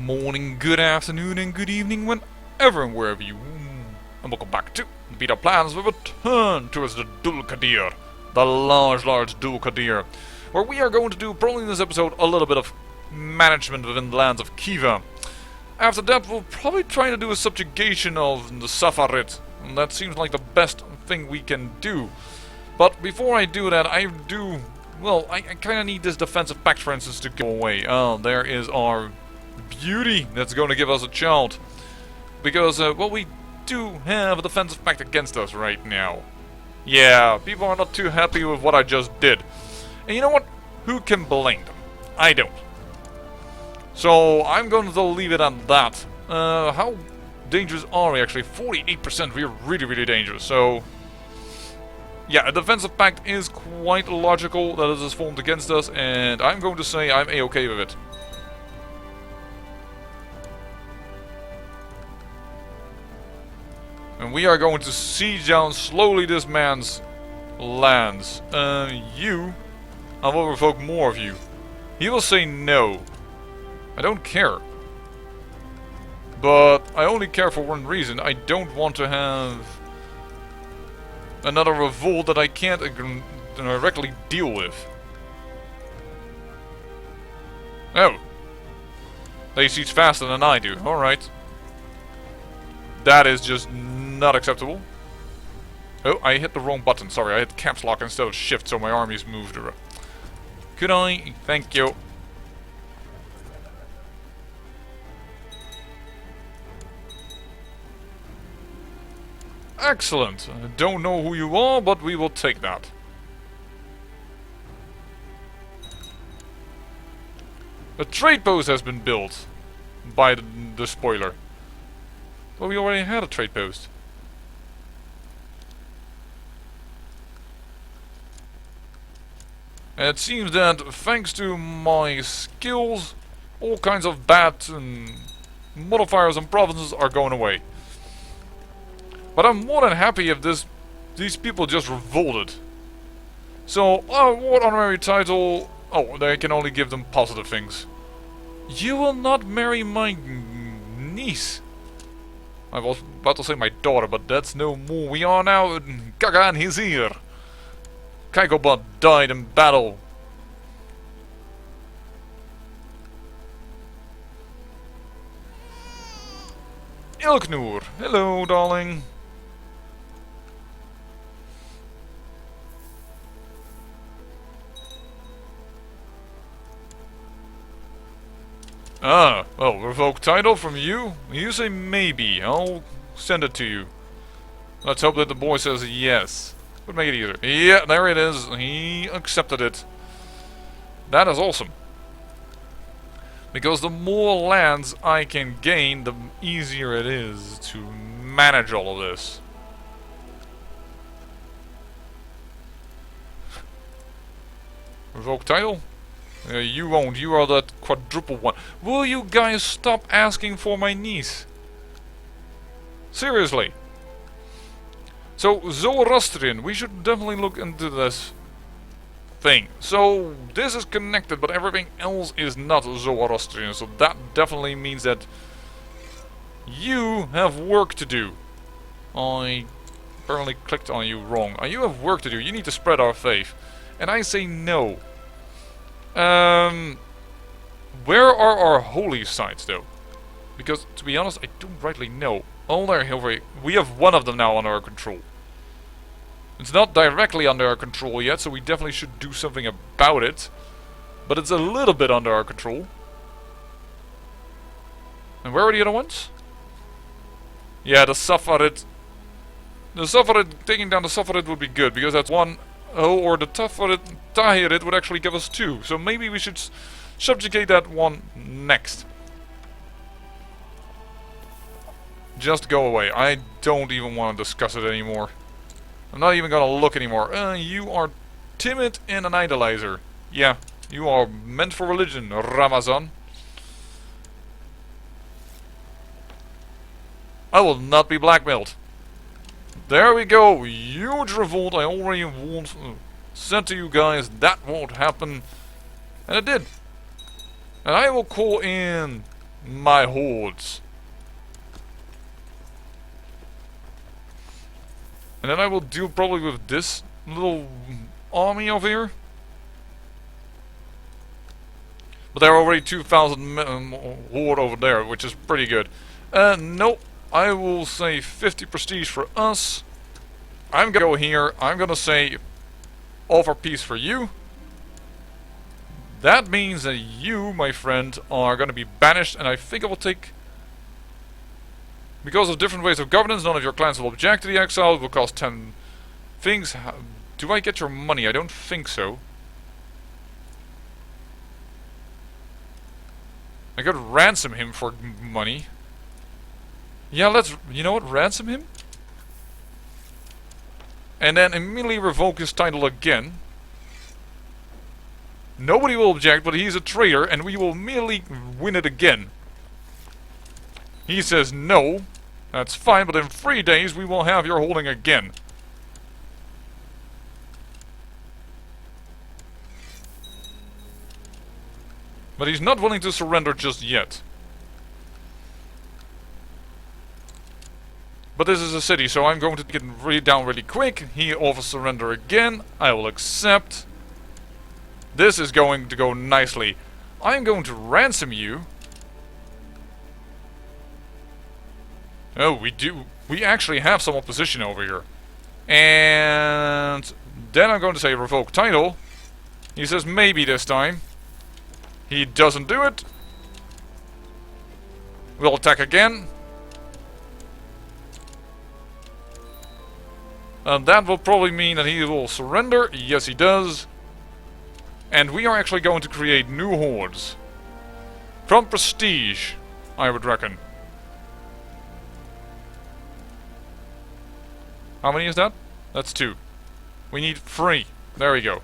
morning, good afternoon, and good evening whenever and wherever you and welcome back to Beat Up Plans. We return towards the Dulkadir, the large Dulkadir, where we are going to do, probably in this episode, a little bit of management within the lands of Kiva. After that, we'll probably try to do a subjugation of the Safarid, and that seems like the best thing we can do. But before I do that, I kind of need this defensive pact, for instance, to go away. Oh, there is our beauty that's going to give us a child. Because, we do have a defensive pact against us right now. Yeah, people are not too happy with what I just did. And you know what? Who can blame them? I don't. So, I'm going to leave it at that. How dangerous are we actually? 48%, we're really dangerous, so... yeah, a defensive pact is quite logical that it is formed against us, and I'm going to say I'm a-okay with it. And we are going to siege down slowly this man's lands. I will revoke more of you. He will say no. I don't care. But I only care for one reason. I don't want to have another revolt that I can't directly deal with. Oh. They siege faster than I do. Alright. That is just not acceptable. Oh, I hit the wrong button. Sorry, I hit caps lock instead of shift, so my armies moved. Could I? Thank you. Excellent. I don't know who you are, but we will take that. A trade post has been built by the spoiler. Well, we already had a trade post. And it seems that thanks to my skills, all kinds of bad modifiers and provinces are going away. But I'm more than happy if these people just revolted. So, what honorary title? Oh, they can only give them positive things. You will not marry my niece. I was about to say my daughter, but that's no more. We are now in Kagan Hizir. Kaikobot died in battle. Ilknur, hello, darling. Ah, well, revoke title from you? You say maybe. I'll send it to you. Let's hope that the boy says yes. Would make it easier. Yeah, there it is. He accepted it. That is awesome. Because the more lands I can gain, the easier it is to manage all of this. Revoke title? You won't. You are that quadruple one. Will you guys stop asking for my niece? Seriously. So, Zoroastrian. We should definitely look into this thing. So, this is connected, but everything else is not Zoroastrian. So that definitely means that you have work to do. I apparently clicked on you wrong. You have work to do. You need to spread our faith. And I say no. Where are our holy sites, though? Because, to be honest, I don't rightly know. Oh, there, we have one of them now under our control. It's not directly under our control yet, so we definitely should do something about it. But it's a little bit under our control. And where are the other ones? Yeah, the Safarid. The Safarid, taking down the Safarid would be good, because that's one. Oh, or the Tahirid would actually give us two. So maybe we should subjugate that one next. Just go away. I don't even want to discuss it anymore. I'm not even going to look anymore. You are timid and an idolizer. Yeah, you are meant for religion, Ramazan. I will not be blackmailed. There we go, huge revolt. I already said to you guys that won't happen, and it did. And I will call in my hordes. And then I will deal probably with this little army over here. But there are already 2,000 horde over there, which is pretty good. Nope. I will say 50 prestige for us. I'm gonna go here. I'm gonna say offer peace for you. That means that you, my friend, are gonna be banished, and I think I will take... Because of different ways of governance, none of your clans will object to the exile. It will cost 10 things. Do I get your money? I don't think so. I could ransom him for money. Yeah, let's... You know what? Ransom him? And then immediately revoke his title again. Nobody will object, but he's a traitor, and we will immediately win it again. He says no. That's fine, but in 3 days we will have your holding again. But he's not willing to surrender just yet. But this is a city, so I'm going to get really down really quick. He offers surrender again. I will accept. This is going to go nicely. I'm going to ransom you. Oh, we do. We actually have some opposition over here. And then I'm going to say revoke title. He says maybe this time. He doesn't do it. We'll attack again. And that will probably mean that he will surrender. Yes, he does. And we are actually going to create new hordes. From prestige, I would reckon. How many is that? That's 2. We need 3. There we go.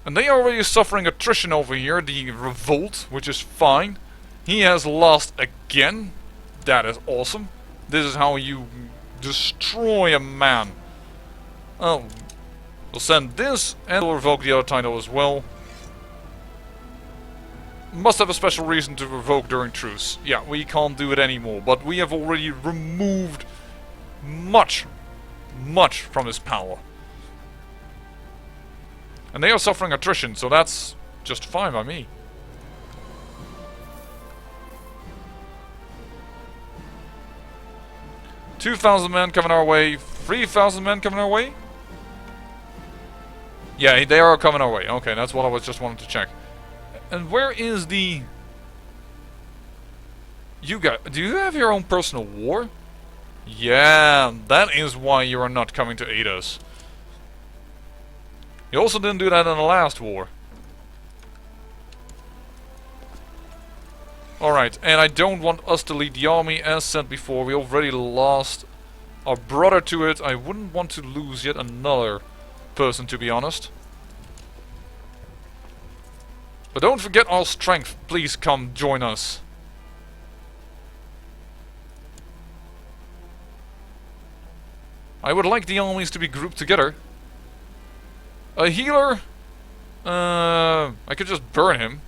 And they are already suffering attrition over here, the revolt, which is fine. He has lost again. That is awesome. This is how you destroy a man. Oh, we'll send this and we'll revoke the other title as well. Must have a special reason to revoke during truce. Yeah, we can't do it anymore, but we have already removed much from his power. And they are suffering attrition, so that's just fine by me. $2,000 men coming our way. 3,000 men coming our way? Yeah, they are coming our way. Okay, that's what I was just wanting to check. And where is the... You guys... Do you have your own personal war? Yeah, that is why you are not coming to aid us. You also didn't do that in the last war. Alright, and I don't want us to lead the army as said before. We already lost our brother to it. I wouldn't want to lose yet another person, to be honest. But don't forget our strength. Please come join us. I would like the armies to be grouped together. A healer? I could just burn him.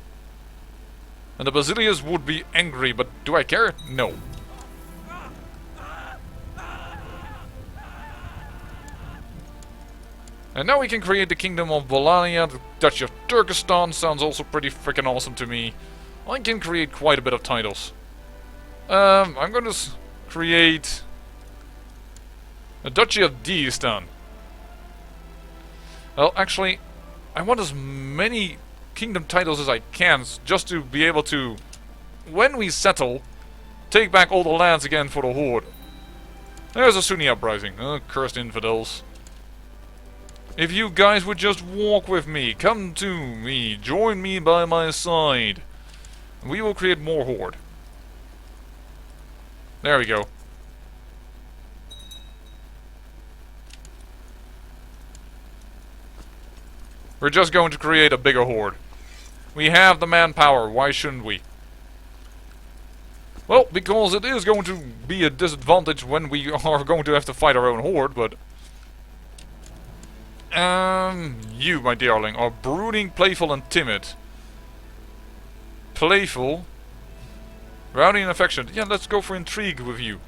And the Basilius would be angry, but do I care? No. And now we can create the Kingdom of Bolania. The Duchy of Turkestan sounds also pretty freaking awesome to me. I can create quite a bit of titles. I'm going to create a Duchy of Dagestan. Well, actually, I want as many kingdom titles as I can, just to be able to, when we settle, take back all the lands again for the Horde. There's a Sunni uprising. Cursed infidels. If you guys would just walk with me, come to me, join me by my side, we will create more Horde. There we go. We're just going to create a bigger Horde. We have the manpower, why shouldn't we? Well, because it is going to be a disadvantage when we are going to have to fight our own Horde, but... You, my darling, are brooding, playful, and timid. Playful, rowdy, and affectionate. Yeah, let's go for intrigue with you.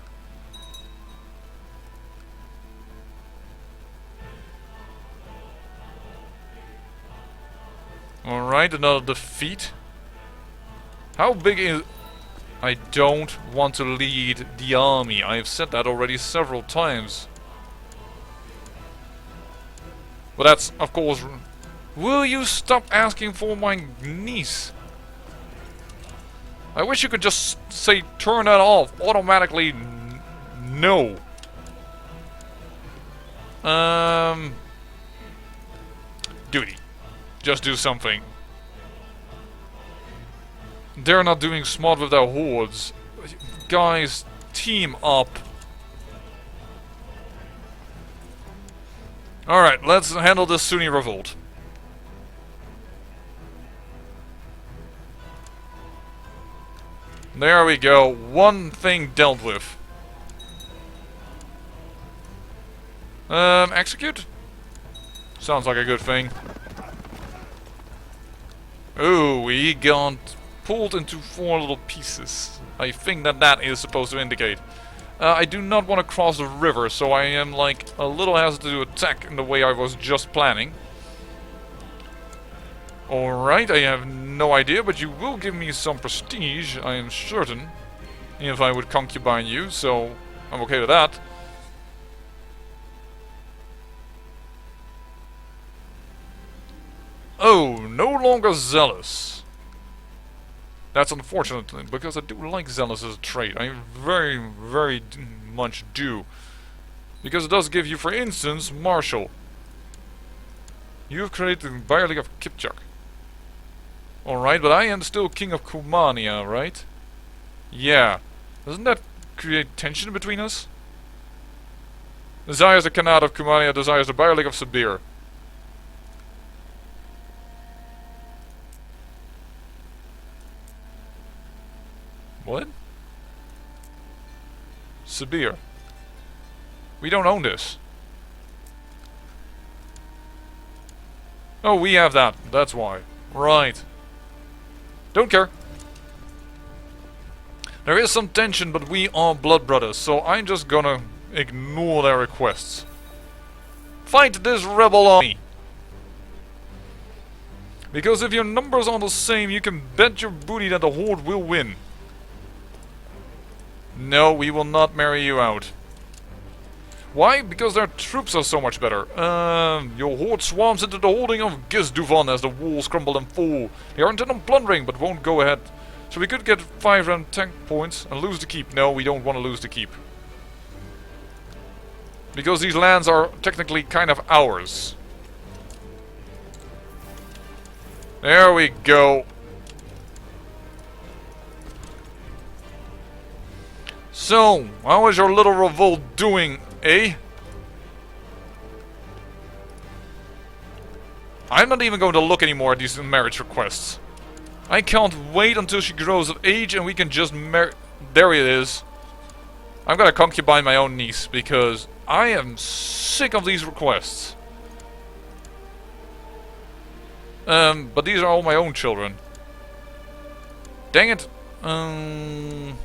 Alright, another defeat. How big is... I don't want to lead the army. I have said that already several times. But that's, of course... Will you stop asking for my niece? I wish you could just say turn that off automatically. No. Duty. Just do something. They're not doing smart with their hordes. Guys, team up. Alright, let's handle this Sunni revolt. There we go. One thing dealt with. Execute? Sounds like a good thing. Ooh, we got pulled into 4 little pieces. I think that is supposed to indicate. I do not want to cross the river, so I am like a little hesitant to attack in the way I was just planning. Alright, I have no idea, but you will give me some prestige, I am certain. If I would concubine you, so I'm okay with that. Oh, no longer zealous. That's unfortunate, because I do like zealous as a trait. I very, very much do. Because it does give you, for instance, martial. You have created the Buyer League of Kipchak. Alright, but I am still king of Kumania, right? Yeah. Doesn't that create tension between us? Desires the Khanate of Kumania, desires the Buyer League of Sabir. What? Sabir. We don't own this. Oh, we have that. That's why. Right. Don't care. There is some tension, but we are blood brothers, so I'm just gonna ignore their requests. Fight this rebel army! Because if your numbers are the same, you can bet your booty that the Horde will win. No, we will not marry you out. Why? Because their troops are so much better. Your horde swarms into the holding of Gisduvan as the walls crumble and fall. They are intent on plundering, but won't go ahead. So we could get 5 round tank points and lose the keep. No, we don't want to lose the keep. Because these lands are technically kind of ours. There we go. So, how is your little revolt doing, eh? I'm not even going to look anymore at these marriage requests. I can't wait until she grows of age and we can just marry... There it is. I'm gonna concubine my own niece because I am sick of these requests. But these are all my own children. Dang it. How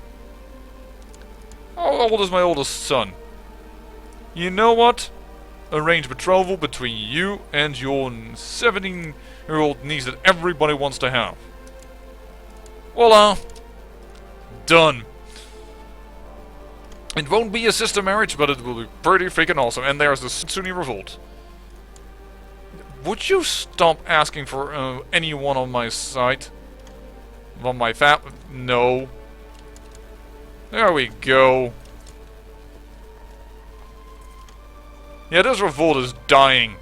old is my oldest son? You know what? Arrange betrothal between you and your 17-year-old niece that everybody wants to have. Voila! Done. It won't be a sister marriage, but it will be pretty freaking awesome. And there's the Sunni revolt. Would you stop asking for anyone on my side? On my No. There we go. Yeah, this revolt is dying.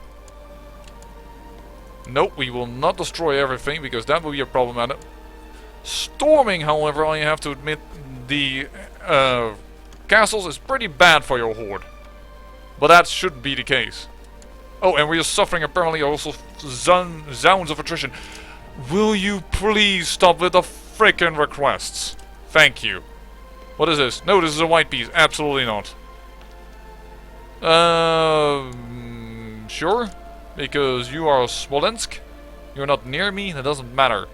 Nope, we will not destroy everything because that will be a problem. Storming, however, I have to admit, the castles is pretty bad for your horde. But that should be the case. Oh, and we are suffering apparently also zounds of attrition. Will you please stop with the frickin' requests? Thank you. What is this? No, this is a white piece. Absolutely not. Sure? because you are Smolensk. You're not near me, that doesn't matter.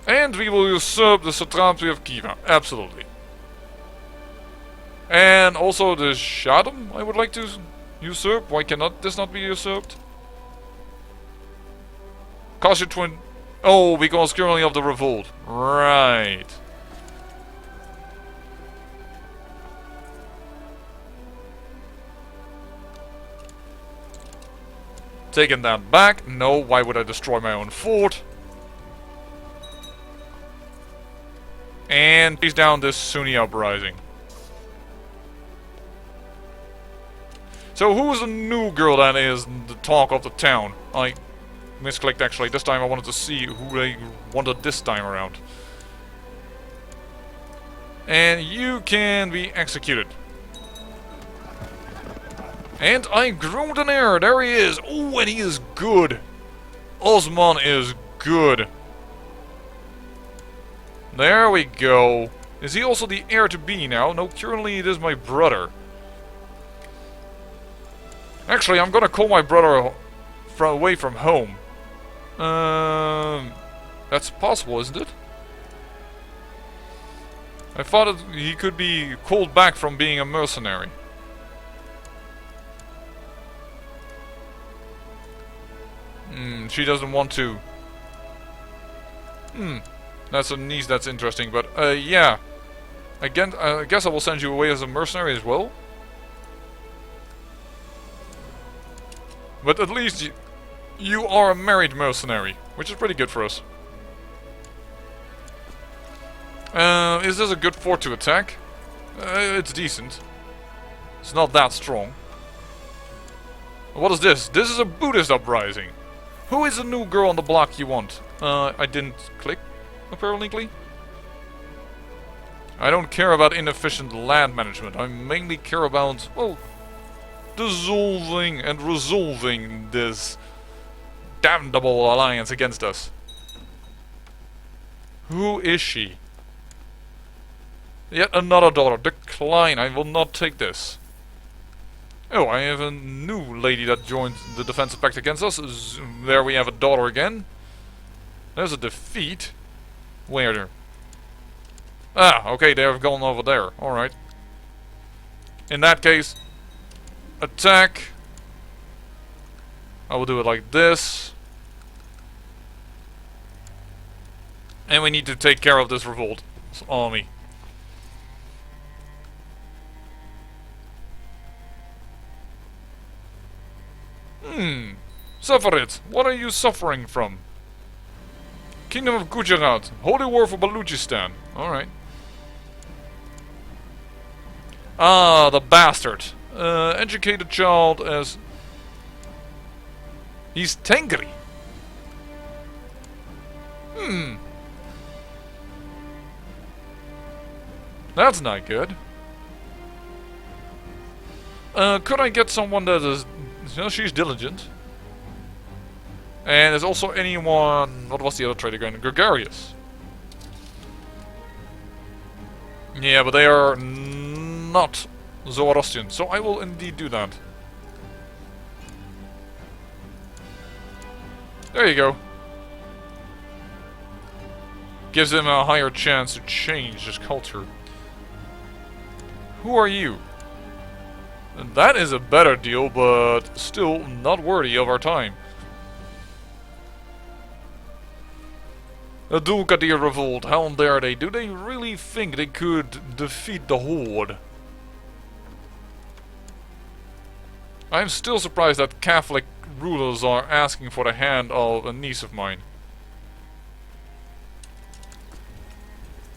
And we will usurp the Satrapy of Kiva, absolutely. And also the Shadam I would like to usurp. Why cannot this not be usurped? Cost you twin... Oh, because currently of the revolt. Right. Taking that back. No, why would I destroy my own fort? And chase down this Sunni uprising. So who's the new girl that is the talk of the town? I misclicked actually. This time I wanted to see who they wanted this time around. And you can be executed. And I groomed an heir. There he is. Oh, and he is good. Osman is good. There we go. Is he also the heir to be now? No, currently it is my brother. Actually, I'm gonna call my brother away from home. That's possible, isn't it? I thought he could be called back from being a mercenary. She doesn't want to. That's a niece that's interesting, but yeah. Again, I guess I will send you away as a mercenary as well. But at least you are a married mercenary, which is pretty good for us. Is this a good fort to attack? It's decent. It's not that strong. What is this? This is a Buddhist uprising. Who is the new girl on the block you want? I didn't click, apparently. I don't care about inefficient land management. I mainly care about, well, dissolving and resolving this damnable alliance against us. Who is she? Yet another daughter. Decline. I will not take this. Oh, I have a new lady that joined the defensive pact against us. There we have a daughter again. There's a defeat. Where? Ah, okay, they have gone over there. Alright. In that case, attack. I will do it like this. And we need to take care of this revolt army. Suffer it. What are you suffering from? Kingdom of Gujarat. Holy War for Baluchistan. Alright. Ah, the bastard. Educate a child as... He's Tengri. That's not good. Could I get someone that is... You know, she's diligent. And there's also anyone... What was the other trait again? Gregarious. Yeah, but they are not Zoroastrian, so I will indeed do that. There you go. Gives him a higher chance to change his culture. Who are you? That is a better deal, but still not worthy of our time. A Dulkadir revolt, how dare they? Do they really think they could defeat the Horde? I'm still surprised that Catholic rulers are asking for the hand of a niece of mine.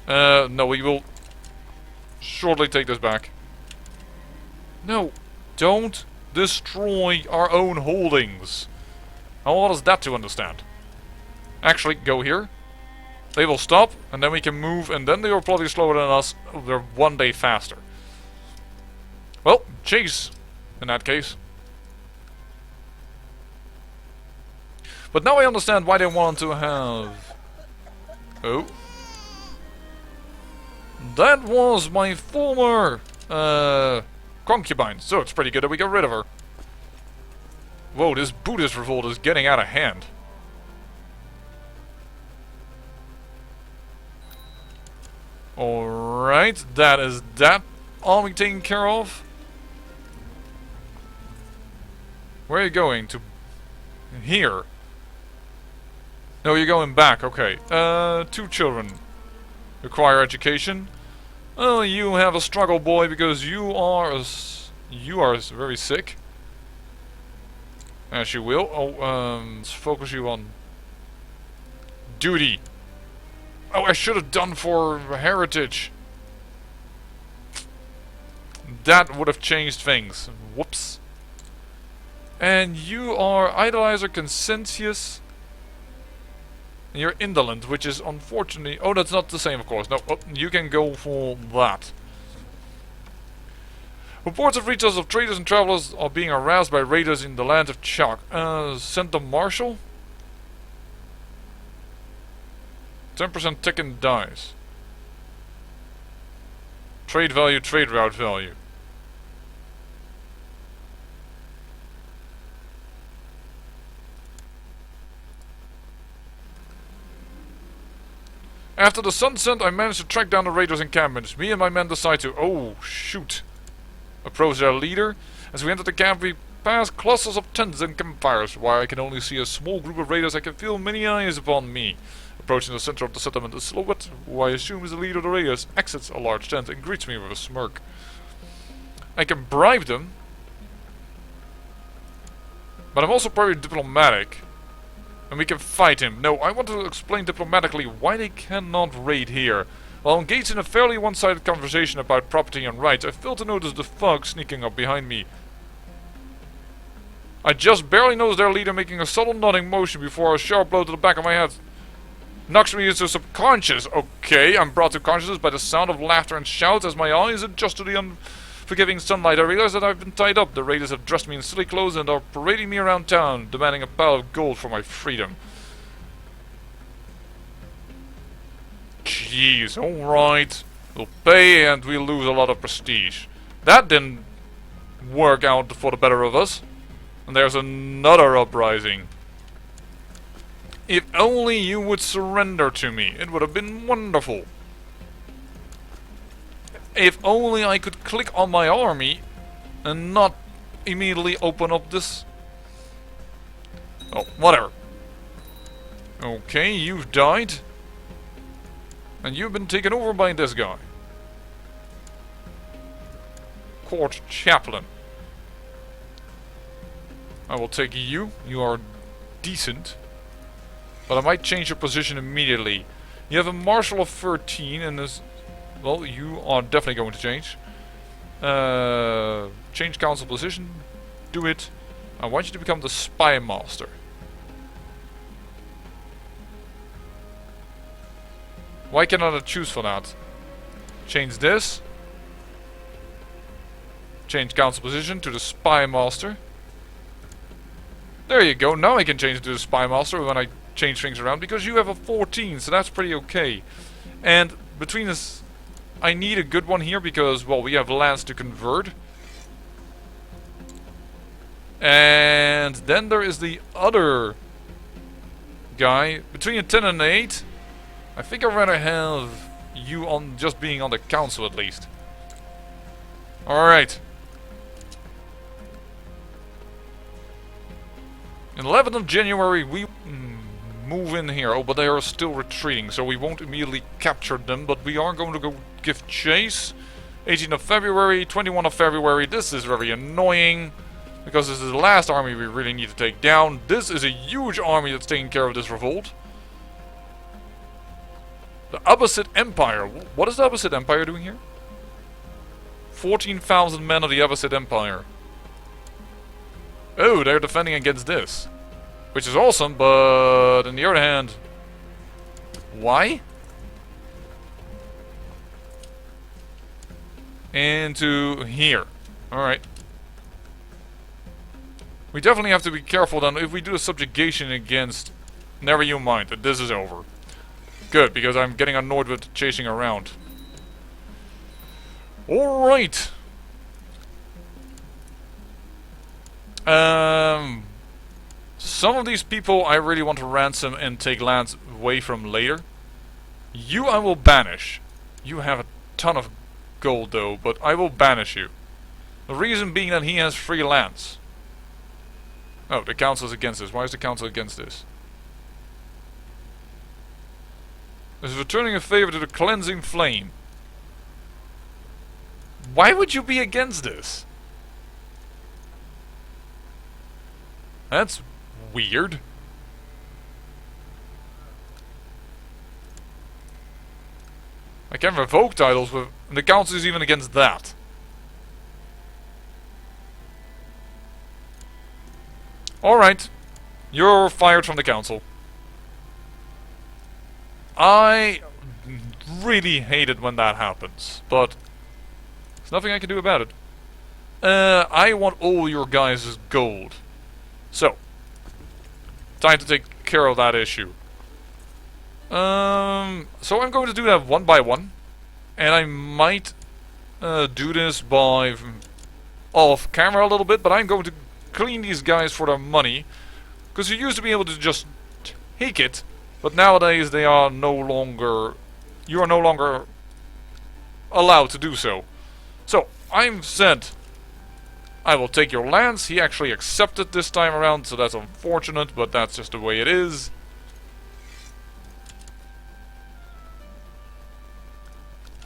No, we will shortly take this back. No, don't destroy our own holdings. How hard is that to understand? Actually, go here. They will stop, and then we can move, and then they are probably slower than us. They're one day faster. Well, chase, in that case. But now I understand why they want to have... Oh. That was my former... concubine, so it's pretty good that we got rid of her. Whoa, this Buddhist revolt is getting out of hand. Alright, that is that army taken care of. Where are you going? To here? No, you're going back, okay. 2 children require education. Oh, you have a struggle, boy, because you are very sick. As you will. Oh, let's focus you on duty. Oh, I should have done for heritage. That would have changed things. Whoops. And you are idolizer conscientious. You're indolent, which is unfortunately... Oh, that's not the same, of course. No, oh, you can go for that. Reports have reached us of traders and travelers are being harassed by raiders in the land of Chak. Send the marshal? 10% tick and dies. Trade value, trade route value. After the sun set, I managed to track down the raiders' encampments. Me and my men decide to, oh shoot, approach their leader. As we enter the camp, we pass clusters of tents and campfires. While I can only see a small group of raiders, I can feel many eyes upon me. Approaching the center of the settlement, a silhouette, who I assume is the leader of the raiders, exits a large tent and greets me with a smirk. I can bribe them, but I'm also very diplomatic. And we can fight him. No, I want to explain diplomatically why they cannot raid here. While engaged in a fairly one-sided conversation about property and rights, I failed to notice the thug sneaking up behind me. I just barely noticed their leader making a subtle nodding motion before a sharp blow to the back of my head knocks me into subconscious. Okay, I'm brought to consciousness by the sound of laughter and shouts. As my eyes adjust to the unforgiving sunlight, I realize that I've been tied up. The raiders have dressed me in silly clothes and are parading me around town, demanding a pile of gold for my freedom. Jeez, alright. We'll pay and we'll lose a lot of prestige. That didn't work out for the better of us. And there's another uprising. If only you would surrender to me, it would have been wonderful. If only I could click on my army and not immediately open up this. Oh, whatever. Okay, you've died. And you've been taken over by this guy. Court chaplain. I will take you. You are decent. But I might change your position immediately. You have a marshal of 13 and this... Well, you are definitely going to change. Change council position. Do it. I want you to become the spy master. Why cannot I choose for that? Change this. Change council position to the spy master. There you go. Now I can change it to the spy master when I change things around, because you have a 14, so that's pretty okay. And between us, I need a good one here because, well, we have lands to convert. And then there is the other guy. Between a 10 and an 8, I think I'd rather have you on just being on the council at least. Alright. 11th of January, we move in here. Oh, but they are still retreating, so we won't immediately capture them, but we are going to go give chase. 18th of February, 21st of February. This is very annoying, because this is the last army we really need to take down. This is a huge army that's taking care of this revolt. The Abbasid Empire. What is the Abbasid Empire doing here? 14,000 men of the Abbasid Empire. Oh, they're defending against this. Which is awesome, but on the other hand... Why? Into here. Alright. We definitely have to be careful then. If we do a subjugation against... Never you mind, that this is over. Good, because I'm getting annoyed with chasing around. Alright. Some of these people I really want to ransom and take lands away from later. You I will banish. You have a ton of gold though, but I will banish you. The reason being that he has free lands. Oh, the council is against this. Why is the council against this? Is returning a favor to the cleansing flame. Why would you be against this? That's weird. I can revoke titles with the council is even against that. Alright. You're fired from the council. I really hate it when that happens, but there's nothing I can do about it. I want all your guys' gold. So, time to take care of that issue. So I'm going to do that one by one, and I might do this by off camera a little bit, but I'm going to clean these guys for their money, because you used to be able to just take it, but nowadays they are no longer, you are no longer allowed to do so. So I'm said I will take your lands. He actually accepted this time around, so that's unfortunate, but that's just the way it is.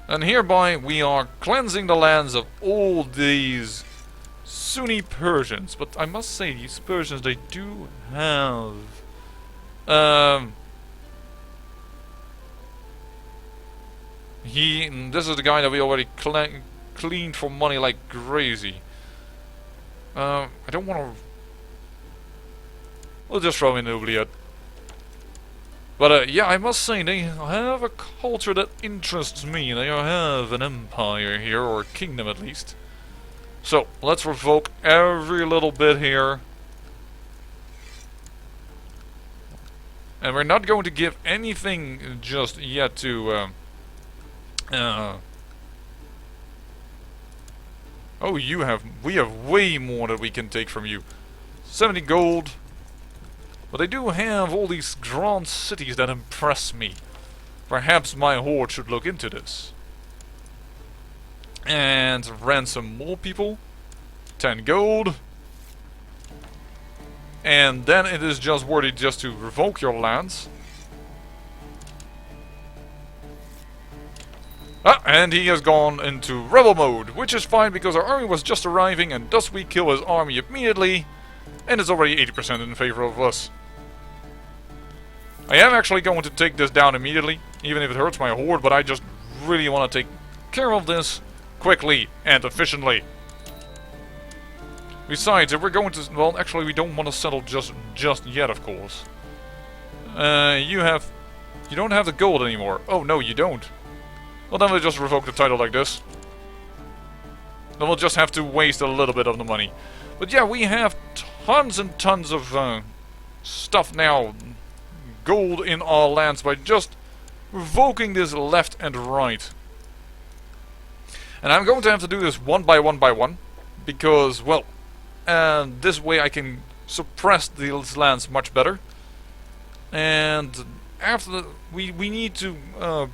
And hereby we are cleansing the lands of all these Sunni Persians. But I must say, these Persians, they do have this is the guy that we already cleaned for money like crazy. I don't want to. We'll just throw in Oubliette. But yeah, I must say, they have a culture that interests me. They have an empire here, or a kingdom at least. So, let's revoke every little bit here. And we're not going to give anything just yet to... oh, we have way more that we can take from you. 70 gold. But they do have all these grand cities that impress me. Perhaps my horde should look into this. And ransom more people. 10 gold. And then it is just worthy just to revoke your lands. Ah, and he has gone into rebel mode, which is fine because our army was just arriving, and thus we kill his army immediately. And it's already 80% in favor of us. I am actually going to take this down immediately, even if it hurts my horde, but I just really want to take care of this quickly and efficiently. Besides, if we're going to... Well, actually we don't want to settle just yet, of course. You don't have the gold anymore. Oh, no, you don't. Well, then we'll just revoke the title like this. Then we'll just have to waste a little bit of the money. But yeah, we have tons and tons of stuff now. Gold in our lands by just revoking this left and right. And I'm going to have to do this one by one. Because, well, this way I can suppress these lands much better. And after we need to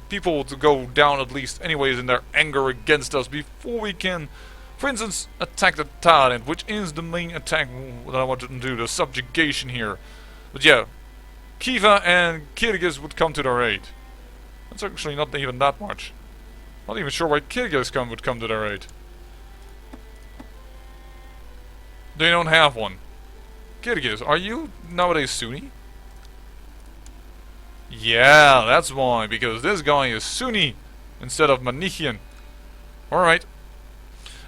people to go down at least anyways in their anger against us before we can, for instance, attack the Tyrant, which is the main attack that I want to do, the subjugation here. But yeah, Kiva and Kyrgyz would come to their aid. That's actually not even that much. Not even sure why Kyrgyz would come to their aid. They don't have one. Kyrgyz, are you nowadays Sunni? Yeah, that's why, because this guy is Sunni instead of Manichean. Alright.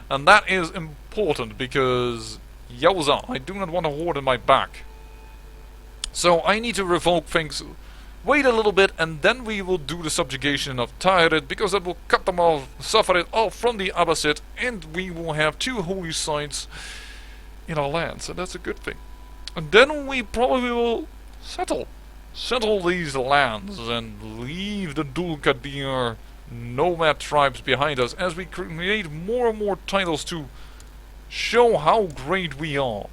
And that is important because, yowza, I do not want a horde in my back. So I need to revoke things, wait a little bit, and then we will do the subjugation of Tyrant, because that will cut them off, suffer it off from the Abbasid, and we will have 2 holy sites in our lands, and that's a good thing. And then we probably will settle these lands and leave the Dul-Qadir nomad tribes behind us as we create more and more titles to show how great we are.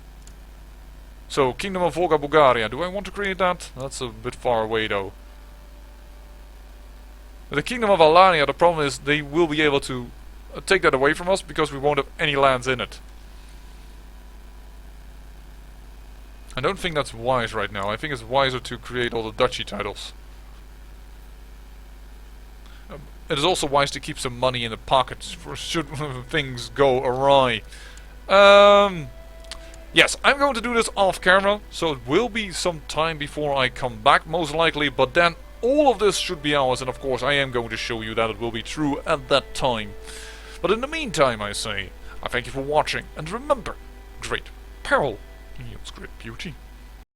So, Kingdom of Volga Bulgaria. Do I want to create that? That's a bit far away though. The Kingdom of Alania, the problem is they will be able to take that away from us because we won't have any lands in it. I don't think that's wise right now. I think it's wiser to create all the duchy titles. It is also wise to keep some money in the pockets for should things go awry. Yes, I'm going to do this off camera, so it will be some time before I come back most likely, but then all of this should be ours, and of course I am going to show you that it will be true at that time. But in the meantime, I say, I thank you for watching, and remember, great peril yields great beauty.